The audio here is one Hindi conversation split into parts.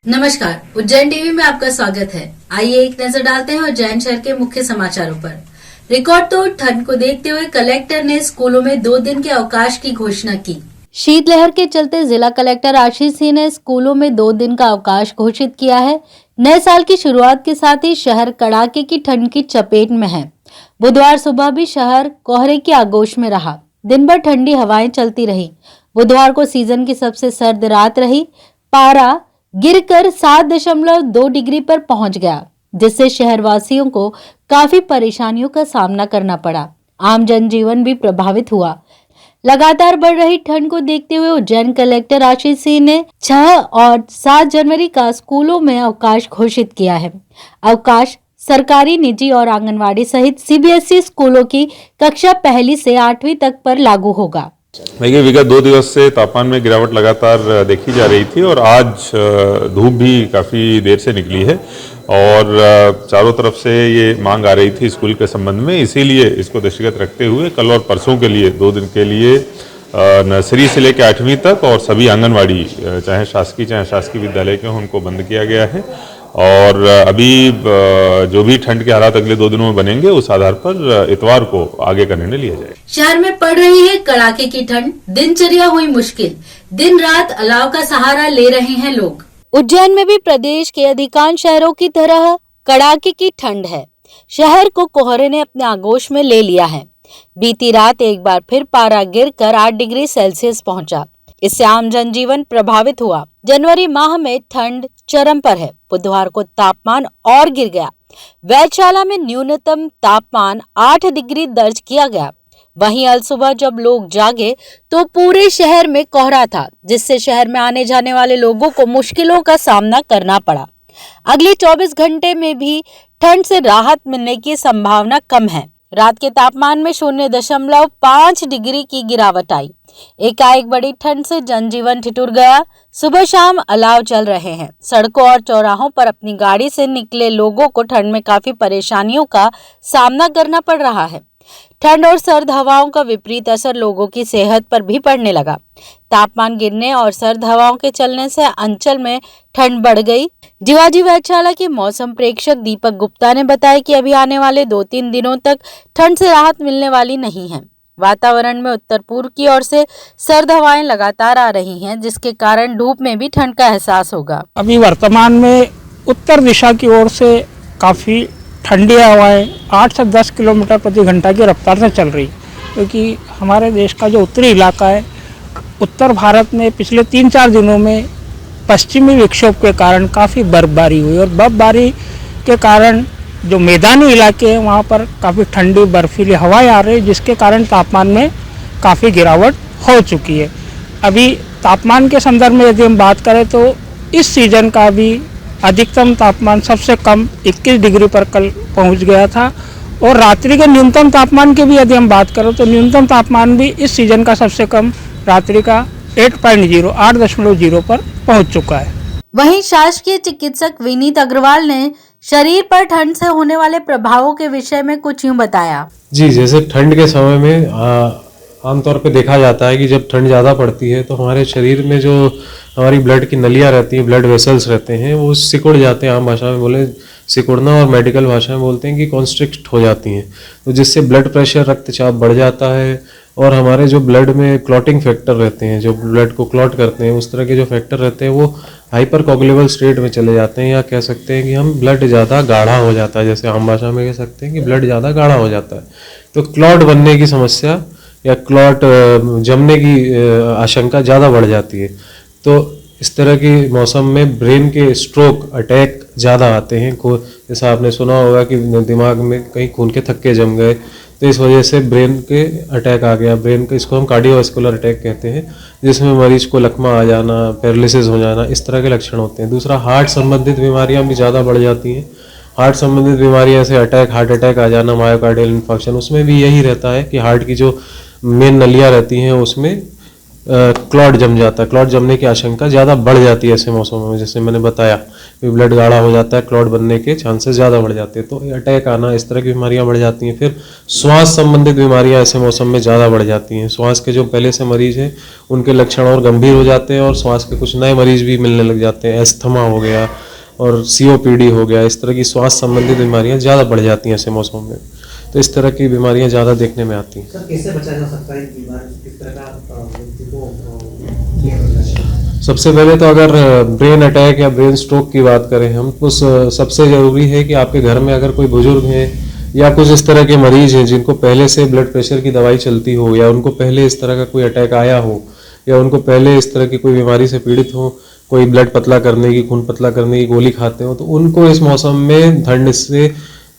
नमस्कार, उज्जैन टीवी में आपका स्वागत है। आइए एक नजर डालते हैं उज्जैन शहर के मुख्य समाचारों पर। रिकॉर्ड तोड़ ठंड को देखते हुए कलेक्टर ने स्कूलों में 2 दिन के अवकाश की घोषणा की। शीतलहर के चलते जिला कलेक्टर आशीष सिंह ने स्कूलों में 2 दिन का अवकाश घोषित किया है। नए साल की शुरुआत के साथ ही शहर कड़ाके की ठंड की चपेट में है। बुधवार सुबह भी शहर कोहरे की आगोश में रहा। दिन भर ठंडी हवाएं चलती रही। बुधवार को सीजन की सबसे सर्द रात रही। पारा गिरकर 7.2 डिग्री पर पहुंच गया, जिससे शहरवासियों को काफी परेशानियों का सामना करना पड़ा। आम जनजीवन भी प्रभावित हुआ। लगातार बढ़ रही ठंड को देखते हुए उज्जैन कलेक्टर आशीष सिंह ने 6 और 7 जनवरी का स्कूलों में अवकाश घोषित किया है। अवकाश सरकारी, निजी और आंगनवाड़ी सहित सीबीएसई स्कूलों की कक्षा 1 से 8वीं तक पर लागू होगा। देखिए, विगत 2 दिवस से तापमान में गिरावट लगातार देखी जा रही थी और आज धूप भी काफ़ी देर से निकली है और चारों तरफ से ये मांग आ रही थी स्कूल के संबंध में। इसीलिए इसको दृष्टिगत रखते हुए कल और परसों के लिए 2 दिन के लिए नर्सरी से लेकर 8वीं तक और सभी आंगनवाड़ी चाहे शासकीय विद्यालय के हों उनको बंद किया गया है। और अभी जो भी ठंड के हालात अगले 2 दिनों में बनेंगे उस आधार पर इतवार को आगे का निर्णय लिया जाएगा। शहर में पड़ रही है कड़ाके की ठंड, दिनचर्या हुई मुश्किल। दिन रात अलाव का सहारा ले रहे हैं लोग। उज्जैन में भी प्रदेश के अधिकांश शहरों की तरह कड़ाके की ठंड है। शहर को कोहरे ने अपने आगोश में ले लिया है। बीती रात एक बार फिर पारा गिरकर 8 डिग्री सेल्सियस पहुंचा। इससे आम जनजीवन प्रभावित हुआ। जनवरी माह में ठंड चरम पर है। बुधवार को तापमान और गिर गया। वैधशाला में न्यूनतम तापमान 8 डिग्री दर्ज किया गया। वहीं अल सुबह जब लोग जागे तो पूरे शहर में कोहरा था, जिससे शहर में आने जाने वाले लोगों को मुश्किलों का सामना करना पड़ा। अगले 24 घंटे में भी ठंड से राहत मिलने की संभावना कम है। रात के तापमान में 0.5 डिग्री की गिरावट आई। एकाएक बड़ी ठंड से जनजीवन ठिठुर गया। सुबह शाम अलाव चल रहे हैं। सड़कों और चौराहों पर अपनी गाड़ी से निकले लोगों को ठंड में काफी परेशानियों का सामना करना पड़ रहा है। ठंड और सर्द हवाओं का विपरीत असर लोगों की सेहत पर भी पड़ने लगा। तापमान गिरने और सर्द हवाओं के चलने से अंचल में ठंड बढ़ गई। जीवाजी वैधशाला के मौसम प्रेक्षक दीपक गुप्ता ने बताया कि अभी आने वाले 2-3 दिनों तक ठंड से राहत मिलने वाली नहीं है। वातावरण में उत्तर पूर्व की ओर से सर्द हवाएं लगातार आ रही हैं, जिसके कारण धूप में भी ठंड का एहसास होगा। अभी वर्तमान में उत्तर दिशा की ओर से काफ़ी ठंडी हवाएं 8 से 10 किलोमीटर प्रति घंटा की रफ्तार से चल रही, क्योंकि हमारे देश का जो उत्तरी इलाका है, उत्तर भारत में पिछले 3-4 दिनों में पश्चिमी विक्षोभ के कारण काफ़ी बर्फबारी हुई और बर्फबारी के कारण जो मैदानी इलाके हैं वहाँ पर काफ़ी ठंडी बर्फीली हवाएं आ रही, जिसके कारण तापमान में काफ़ी गिरावट हो चुकी है। अभी तापमान के संदर्भ में यदि हम बात करें तो इस सीज़न का भी अधिकतम तापमान सबसे कम 21 डिग्री पर कल पहुँच गया था और रात्रि के न्यूनतम तापमान की भी यदि हम बात करें तो न्यूनतम तापमान भी इस सीज़न का सबसे कम रात्रि का 8.0 पर पहुँच चुका है। वहीं शासकीय चिकित्सक विनीत अग्रवाल ने शरीर पर ठंड से होने वाले प्रभावों के विषय में कुछ यूं बताया। जी, जैसे ठंड के समय में आमतौर पे देखा जाता है कि जब ठंड ज़्यादा पड़ती है तो हमारे शरीर में जो हमारी ब्लड की नलियाँ रहती हैं, ब्लड वेसल्स रहते हैं, वो सिकुड़ जाते हैं। आम भाषा में बोले सिकुड़ना और मेडिकल भाषा में बोलते हैं कि कॉन्स्ट्रिक्ट हो जाती हैं, तो जिससे ब्लड प्रेशर, रक्तचाप बढ़ जाता है और हमारे जो ब्लड में क्लॉटिंग फैक्टर रहते हैं, जो ब्लड को क्लॉट करते हैं, उस तरह के जो फैक्टर रहते हैं वो हाइपर कोगुलेबल स्टेट में चले जाते हैं, या कह सकते हैं कि हम ब्लड ज़्यादा गाढ़ा हो जाता है। जैसे आम भाषा में कह सकते हैं कि ब्लड ज़्यादा गाढ़ा हो जाता है, तो क्लॉट बनने की समस्या या क्लॉट जमने की आशंका ज़्यादा बढ़ जाती है। तो इस तरह के मौसम में ब्रेन के स्ट्रोक, अटैक ज़्यादा आते हैं। जैसा आपने सुना होगा कि दिमाग में कहीं खून के थक्के जम गए, तो इस वजह से ब्रेन के अटैक आ गया। ब्रेन का, इसको हम कार्डियोवास्कुलर अटैक कहते हैं, जिसमें मरीज को लकवा आ जाना, पैरालिसिस हो जाना, इस तरह के लक्षण होते हैं। दूसरा, हार्ट संबंधित बीमारियां भी ज़्यादा बढ़ जाती हैं। हार्ट संबंधित बीमारियां से हार्ट अटैक आ जाना, मायोकार्डियल इन्फेक्शन, उसमें भी यही रहता है कि हार्ट की जो मेन नलियाँ रहती हैं उसमें क्लॉट जम जाता है। क्लॉट जमने की आशंका ज़्यादा बढ़ जाती है ऐसे मौसमों में, जैसे मैंने बताया फिर ब्लड गाढ़ा हो जाता है, क्लॉट बनने के चांसेस ज़्यादा बढ़ जाते हैं, तो अटैक आना, इस तरह की बीमारियां बढ़ जाती हैं। फिर श्वास संबंधित बीमारियां ऐसे मौसम में ज़्यादा बढ़ जाती हैं। श्वास के जो पहले से मरीज हैं उनके लक्षण और गंभीर हो जाते हैं, और श्वास के कुछ नए मरीज भी मिलने लग जाते हैं। एस्थमा हो गया और COPD हो गया, इस तरह की श्वास संबंधित बीमारियां ज़्यादा बढ़ जाती हैं ऐसे मौसम में। तो इस तरह की बीमारियां ज़्यादा देखने में आती हैं। सर कैसे बचा जा सकता है इस बीमारी से, किस तरह का व्यक्ति को किया करना चाहिए? सबसे पहले तो अगर ब्रेन अटैक या ब्रेन स्ट्रोक की बात करें हम, तो सबसे ज़रूरी है कि आपके घर में अगर कोई बुजुर्ग हैं या कुछ इस तरह के मरीज हैं जिनको पहले से ब्लड प्रेशर की दवाई चलती हो, या उनको पहले इस तरह का कोई अटैक आया हो, या उनको पहले इस तरह की कोई बीमारी से पीड़ित हो, कोई ब्लड पतला करने की, खून पतला करने की गोली खाते हो, तो उनको इस मौसम में ठंड से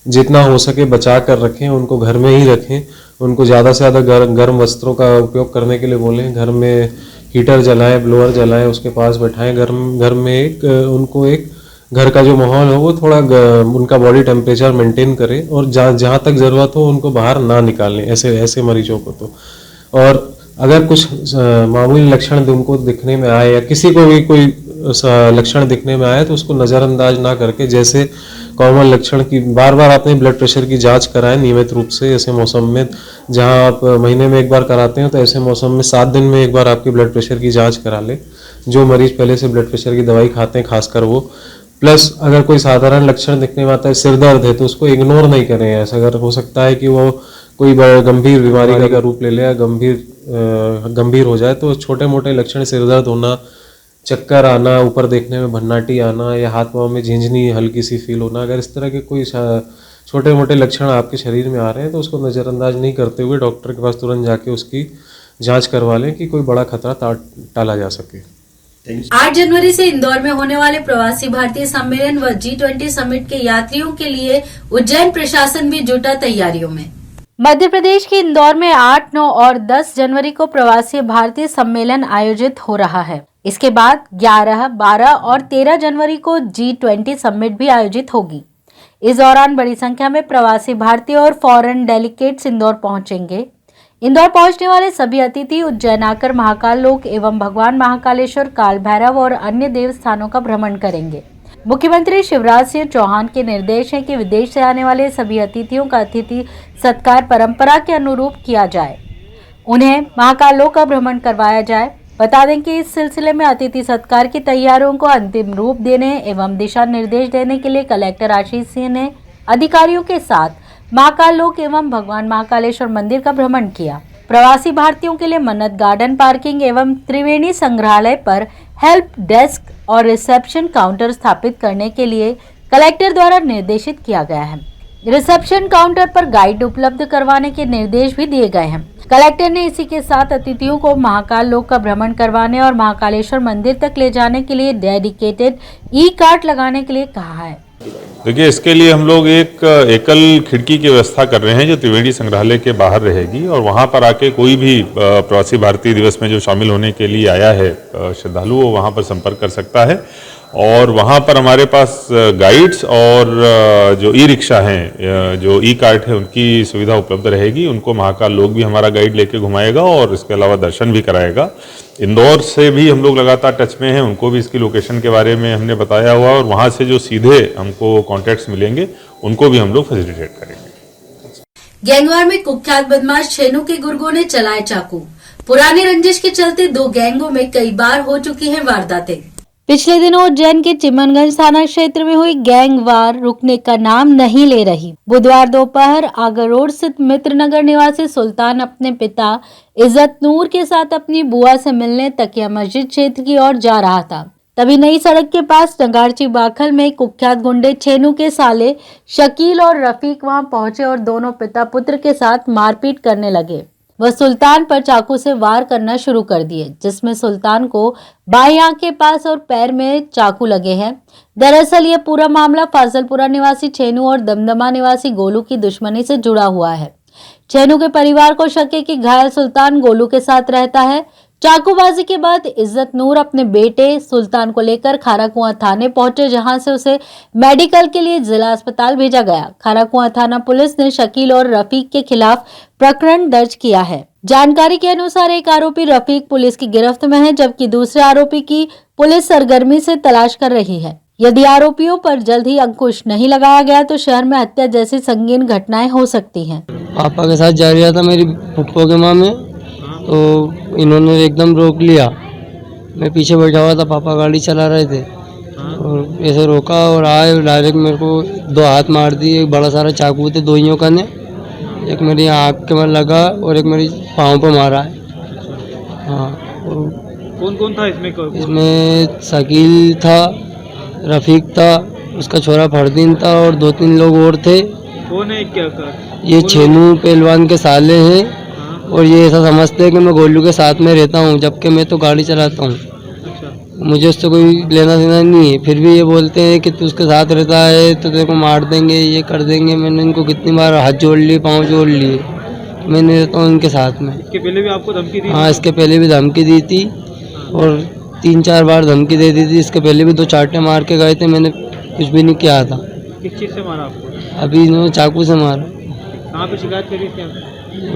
जितना हो सके बचा कर रखें, उनको घर में ही रखें। उनको ज़्यादा से ज़्यादा गर्म वस्त्रों का उपयोग करने के लिए बोलें। घर में हीटर जलाएं, ब्लोअर जलाएं, उसके पास बैठाएं। घर में उनको एक घर का जो माहौल हो वो थोड़ा उनका बॉडी टेम्परेचर मेंटेन करें, और जहाँ तक ज़रूरत हो उनको बाहर ना निकालें ऐसे मरीजों को। तो और अगर कुछ मामूली लक्षण उनको दिखने में आए, या किसी को भी कोई लक्षण दिखने में आए, तो उसको नज़रअंदाज ना करके, जैसे कॉमन लक्षण की बार बार अपने ब्लड प्रेशर की जांच कराएं नियमित रूप से। ऐसे मौसम में जहां आप महीने में एक बार कराते हैं, तो ऐसे मौसम में 7 दिन में एक बार आपकी ब्लड प्रेशर की जांच करा लें। जो मरीज पहले से ब्लड प्रेशर की दवाई खाते हैं खासकर वो। प्लस अगर कोई साधारण लक्षण दिखने में आता है, सिर दर्द है, तो उसको इग्नोर नहीं करें। ऐसा अगर हो सकता है कि वो कोई गंभीर बीमारी का रूप ले ले या गंभीर हो जाए, तो छोटे मोटे लक्षण, सिर दर्द होना, चक्कर आना, ऊपर देखने में भन्नाटी आना, या हाथ पाँव में झिंझनी हल्की सी फील होना, अगर इस तरह के कोई छोटे मोटे लक्षण आपके शरीर में आ रहे हैं, तो उसको नज़रअंदाज नहीं करते हुए डॉक्टर के पास तुरंत जाके उसकी जांच करवा लें कि कोई बड़ा खतरा टाला जा सके। 8 जनवरी से इंदौर में होने वाले प्रवासी भारतीय सम्मेलन व G20 समिट के यात्रियों के लिए उज्जैन प्रशासन भी जुटा तैयारियों में। मध्य प्रदेश के इंदौर में 8, 9 और 10 जनवरी को प्रवासी भारतीय सम्मेलन आयोजित हो रहा है। इसके बाद 11, 12 और 13 जनवरी को G20 समिट भी आयोजित होगी। इस दौरान बड़ी संख्या में प्रवासी भारतीय और फॉरेन डेलीगेट्स इंदौर पहुंचेंगे। इंदौर पहुंचने वाले सभी अतिथि उज्जैन आकर महाकाल लोक एवं भगवान महाकालेश्वर, काल भैरव और अन्य देव स्थानों का भ्रमण करेंगे। मुख्यमंत्री शिवराज सिंह चौहान के निर्देश है कि विदेश से आने वाले सभी अतिथियों का अतिथि सत्कार परंपरा के अनुरूप किया जाए, उन्हें महाकाल लोक का भ्रमण करवाया जाए। बता दें कि इस सिलसिले में अतिथि सत्कार की तैयारियों को अंतिम रूप देने एवं दिशा निर्देश देने के लिए कलेक्टर आशीष सिंह ने अधिकारियों के साथ महाकाल लोक एवं भगवान महाकालेश्वर मंदिर का भ्रमण किया। प्रवासी भारतीयों के लिए मन्नत गार्डन, पार्किंग एवं त्रिवेणी संग्रहालय पर हेल्प डेस्क और रिसेप्शन काउंटर स्थापित करने के लिए कलेक्टर द्वारा निर्देशित किया गया है। रिसेप्शन काउंटर पर गाइड उपलब्ध करवाने के निर्देश भी दिए गए हैं। कलेक्टर ने इसी के साथ अतिथियों को महाकाल लोक का भ्रमण करवाने और महाकालेश्वर मंदिर तक ले जाने के लिए डेडिकेटेड ई-कार्ट लगाने के लिए कहा है। देखिए, इसके लिए हम लोग एक एकल खिड़की की व्यवस्था कर रहे हैं जो त्रिवेणी संग्रहालय के बाहर रहेगी, और वहां पर आके कोई भी प्रवासी भारतीय दिवस में जो शामिल होने के लिए आया है श्रद्धालु, वो वहां पर संपर्क कर सकता है। और वहाँ पर हमारे पास गाइड्स और जो ई रिक्शा हैं, जो ई कार्ट है, उनकी सुविधा उपलब्ध रहेगी। उनको महाकाल लोक भी हमारा गाइड लेके घुमाएगा और इसके अलावा दर्शन भी कराएगा। इंदौर से भी हम लोग लगातार टच में हैं, उनको भी इसकी लोकेशन के बारे में हमने बताया हुआ, और वहाँ से जो सीधे हमको कॉन्टैक्ट्स मिलेंगे उनको भी हम लोग फैसिलिटेट करेंगे। गैंगवार में कुख्यात बदमाश छेनू के गुर्गों ने चलाए चाकू। पुरानी रंजिश के चलते 2 गैंगों में कई बार हो चुकी हैं वारदातें। पिछले दिनों उज्जैन के चिमनगंज थाना क्षेत्र में हुई गैंग वार रुकने का नाम नहीं ले रही। बुधवार दोपहर आगर रोड स्थित मित्रनगर निवासी सुल्तान अपने पिता इज्जत नूर के साथ अपनी बुआ से मिलने तकिया मस्जिद क्षेत्र की ओर जा रहा था। तभी नई सड़क के पास नगारची बाखल में कुख्यात गुंडे छेनू के साले शकील और रफीक वहां पहुंचे और दोनों पिता पुत्र के साथ मारपीट करने लगे। वह सुल्तान पर चाकू से वार करना शुरू कर दिए, जिसमें सुल्तान को बाईं आंख के पास और पैर में चाकू लगे हैं। दरअसल ये पूरा मामला फाजलपुरा निवासी छेनू और दमदमा निवासी गोलू की दुश्मनी से जुड़ा हुआ है। छेनू के परिवार को शक है कि घायल सुल्तान गोलू के साथ रहता है। चाकूबाजी के बाद इज्जत नूर अपने बेटे सुल्तान को लेकर खाराकुआं थाने पहुंचे, जहां से उसे मेडिकल के लिए जिला अस्पताल भेजा गया। खाराकुआं थाना पुलिस ने शकील और रफीक के खिलाफ प्रकरण दर्ज किया है। जानकारी के अनुसार एक आरोपी रफीक पुलिस की गिरफ्त में है, जबकि दूसरे आरोपी की पुलिस सरगर्मी से तलाश कर रही है। यदि आरोपियों पर जल्द ही अंकुश नहीं लगाया गया तो शहर में हत्या जैसी संगीन घटनाएं हो सकती हैं। पापा के साथ जा रहा था मेरी फुप्पो के माँ में, तो इन्होंने एकदम रोक लिया। मैं पीछे बैठा हुआ था, पापा गाड़ी चला रहे थे और ऐसे रोका और आए डायरेक्ट मेरे को 2 हाथ मार दिए। बड़ा सारा चाकू थे दोइयों का ने, एक मेरी आँख के में लगा और एक मेरी पाँव पे मारा है। हाँ, कौन कौन था इसमें? इसमें शकील था, रफीक था, उसका छोरा फरदीन था और 2-3 लोग और थे। कौन है? क्या कर? ये छेनू पहलवान के साले हैं। हाँ। और ये ऐसा समझते हैं कि मैं गोलू के साथ में रहता हूँ, जबकि मैं तो गाड़ी चलाता हूँ। अच्छा। मुझे उससे कोई लेना देना नहीं है। फिर भी ये बोलते हैं कि तू उसके साथ रहता है तो तेरे को मार देंगे, ये कर देंगे। मैंने इनको कितनी बार हाथ जोड़ लिए, पाँव जोड़ लिए। मैं नहीं रहता हूँ इनके साथ में। इसके पहले भी आपको धमकी दी? हाँ, इसके पहले भी धमकी दी थी और 3-4 बार धमकी दे दी थी। इसके पहले भी 2 चाटे मार के गए थे, मैंने कुछ भी नहीं किया था। किस चीज़ से मारा आपको? अभी इन्होंने चाकू से मारा। कहाँ पे शिकायत करी थी?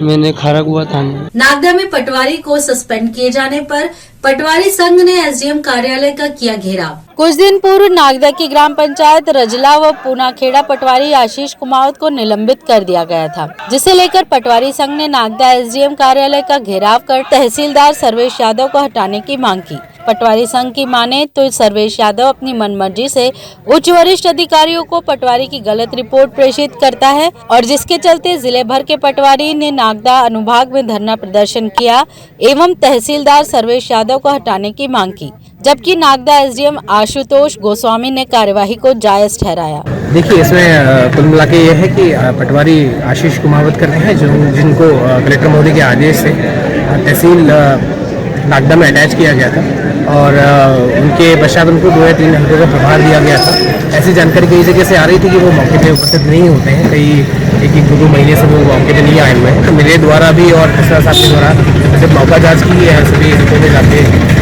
मैंने खड़गपुर थाने में। नागदा में पटवारी को सस्पेंड किए जाने पर पटवारी संघ ने एसडीएम कार्यालय का किया घेराव। कुछ दिन पूर्व नागदा की ग्राम पंचायत रजला व पूनाखेड़ा पटवारी आशीष कुमावत को निलंबित कर दिया गया था, जिसे लेकर पटवारी संघ ने नागदा एसडीएम कार्यालय का घेराव कर तहसीलदार सर्वेश यादव को हटाने की मांग की। पटवारी संघ की माने तो सर्वेश यादव अपनी मनमर्जी से उच्च वरिष्ठ अधिकारियों को पटवारी की गलत रिपोर्ट प्रेषित करता है और जिसके चलते जिले भर के पटवारी ने नागदा अनुभाग में धरना प्रदर्शन किया एवं तहसीलदार सर्वेश यादव को हटाने की मांग की, जबकि नागदा एसडीएम आशुतोष गोस्वामी ने कार्यवाही को जायज ठहराया। देखिए, इसमें कुल मिला के ये है कि पटवारी आशीष कुमावत करते हैं जिनको कलेक्टर महोदय के आदेश से तहसील नागदा में अटैच किया गया था और उनके पश्चात उनको 2 या 3 घंटों का प्रभार दिया गया था। ऐसी जानकारी कई जगह से आ रही थी कि वो मौके पे उपस्थित नहीं होते हैं, कई 1-2 महीने से वो मौके पे नहीं आए हुए हैं। तो मेरे द्वारा भी और तहसीलदार साहब के द्वारा जब मौका जांच की है, सभी हिस्सों में जाके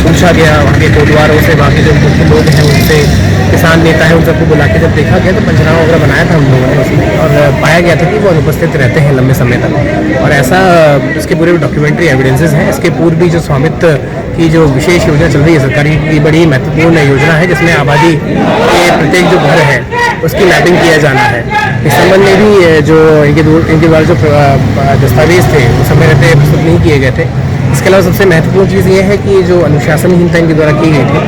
पूछा गया, वहाँ के कोटवारों से, वहाँ के जो मुख्य लोग हैं उनसे, किसान नेता हैं, उन सबको बुला के जब देखा गया तो पंचनामा वगैरह बनाया था हम लोगों ने उसमें और पाया गया था कि वो अनुपस्थित रहते हैं लंबे समय तक। और ऐसा इसके पूरे डॉक्यूमेंट्री एविडेंसेस हैं। इसके पूर्व भी जो स्वामित्व की जो विशेष योजना चल रही है सरकारी की, बड़ी महत्वपूर्ण योजना है जिसमें आबादी के प्रत्येक जो घर है उसकी मैपिंग किया जाना है। इस संबंध में भी जो इनके द्वारा जो दस्तावेज थे उस समय रहते प्रस्तुत नहीं किए गए थे। इसके अलावा सबसे महत्वपूर्ण चीज़ ये है कि जो अनुशासनहीनता इनके द्वारा की गई थी,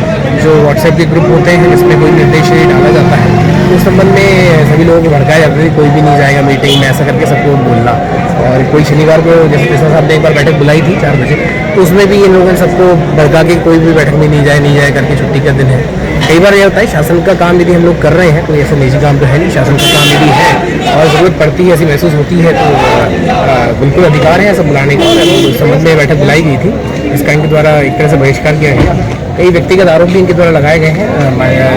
जो व्हाट्सएप के ग्रुप होते हैं जिसमें कोई निर्देश डाला जाता है, तो उस संबंध में सभी लोगों को भड़काया जाता है, कोई भी नहीं जाएगा मीटिंग में, ऐसा करके सबको बोलना। और कोई शनिवार को जैसे कृष्णा साहब ने एक बार बैठक बुलाई थी 4 बजे, तो उसमें भी इन लोगों ने सबको भड़का के कोई भी बैठक में नहीं जाए करके छुट्टी का दिन है। कई बार यह होता है शासन का काम यदि हम लोग कर रहे हैं, कोई ऐसा निजी काम तो है नहीं, शासन का काम यदि है और ज़रूरत पड़ती है, ऐसी महसूस होती है तो बिल्कुल अधिकार है ऐसा बुलाने का। उस संबंध में बैठक बुलाई गई थी, इसका इनके द्वारा एक तरह से बहिष्कार किया गया। कई व्यक्तिगत आरोप भी इनके द्वारा लगाए गए हैं।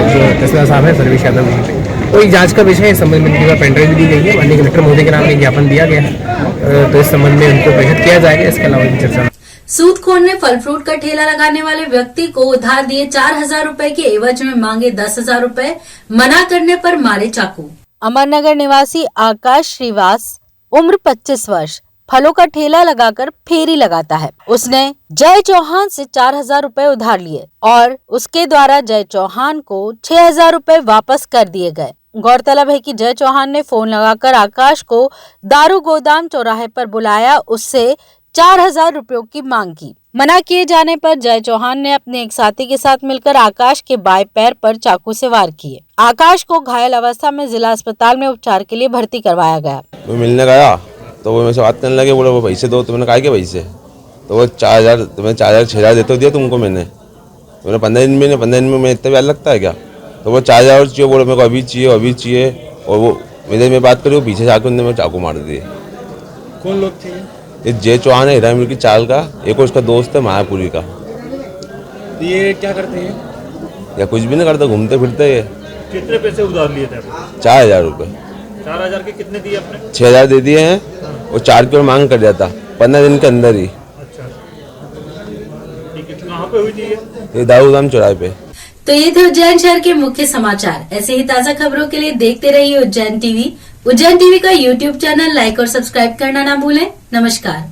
जो तहसीलदार साहब हैं सर्वेश यादव जी पे, तो एक जांच का विषय है। इस संबंध में इनके द्वारा पेनड्राइव भी दी गई है, माननीय कलेक्टर महोदय के नाम में ज्ञापन दिया गया है, तो इस संबंध में उनको प्रेषित किया जाएगा। इसके अलावा चर्चा सूदखोर ने फल फ्रूट का ठेला लगाने वाले व्यक्ति को उधार दिए 4,000 रुपए के एवज में मांगे 10,000 रुपए, मना करने पर मारे चाकू। अमरनगर निवासी आकाश श्रीवास उम्र 25 वर्ष फलों का ठेला लगाकर फेरी लगाता है। उसने जय चौहान से 4,000 रुपए उधार लिए और उसके द्वारा जय चौहान को 6,000 रुपए वापस कर दिए गए। गौरतलब है कि जय चौहान ने फोन लगाकर आकाश को दारू गोदाम चौराहे पर बुलाया, उससे 4,000 रुपयों की मांग की। मना किए जाने पर जय चौहान ने अपने एक साथी के साथ मिलकर आकाश के बाएं पैर पर चाकू से वार किए। आकाश को घायल अवस्था में जिला अस्पताल में उपचार के लिए भर्ती करवाया गया। मैं मिलने गया तो वो मेरे से बात करने लगे, बोले वो पैसे दो। तो मैंने कहा कि पैसे, तो वो 4,000, तो मैं 4,000 6,000 देते दिया तुमको मैंने 15 दिन में मैं इतना ब्याज लगता है क्या? तो वो 4,000 चाहिए, बोले मेरे को अभी चाहिए। और वो मेरे में बात करी, वो पीछे जाकर उन्होंने चाकू मार दिए। कौन लोग थे? ये जय चौहान है हिरामीर की चाल का, एक उसका दोस्त है मायापुरी का। ये क्या करते हैं? या कुछ भी नहीं करता, घूमते फिरते है। कितने पैसे उधार लिए थे? 4,000 रुपये। 4,000 के कितने दिए आपने? 6,000 दे दिए हैं। वो 4 की ओर मांग कर जाता 15 दिन के अंदर ही। अच्छा, ठीक है। कहाँ पे हुई थी ये दारू गोदाम चौराहे पे। तो ये थे उज्जैन शहर के मुख्य समाचार। ऐसे ही ताजा खबरों के लिए देखते रहिए उज्जैन टीवी। उज्जैन टीवी का यूट्यूब चैनल लाइक और सब्सक्राइब करना ना भूलें। नमस्कार।